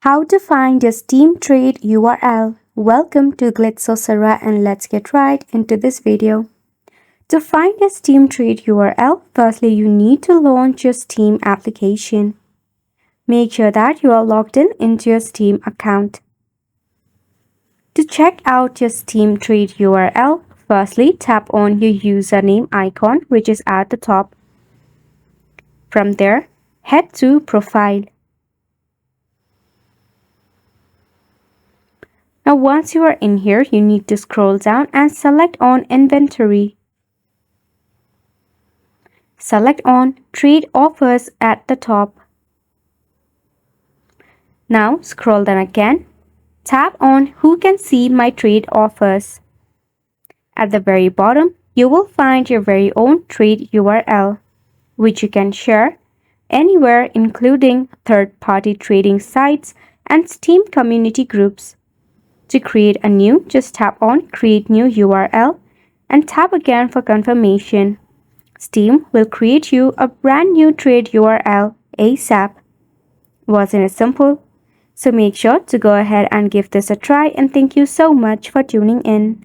How to find your Steam trade URL. Welcome to Glitz and let's get right into this video. To find your Steam trade URL, firstly you need to launch your Steam application. Make sure that you are logged in into your Steam account. To check out your Steam trade URL, firstly tap on your username icon which is at the top. From there, head to Profile. Now once you are in here, you need to scroll down and select on Inventory. Select on Trade Offers at the top. Now scroll down again. Tap on Who can see my trade offers. At the very bottom, you will find your very own trade URL, which you can share anywhere including third-party trading sites and Steam community groups. To create a new, just tap on Create New URL and tap again for confirmation. Steam will create you a brand new trade URL ASAP. Wasn't it simple? So make sure to go ahead and give this a try, and thank you so much for tuning in.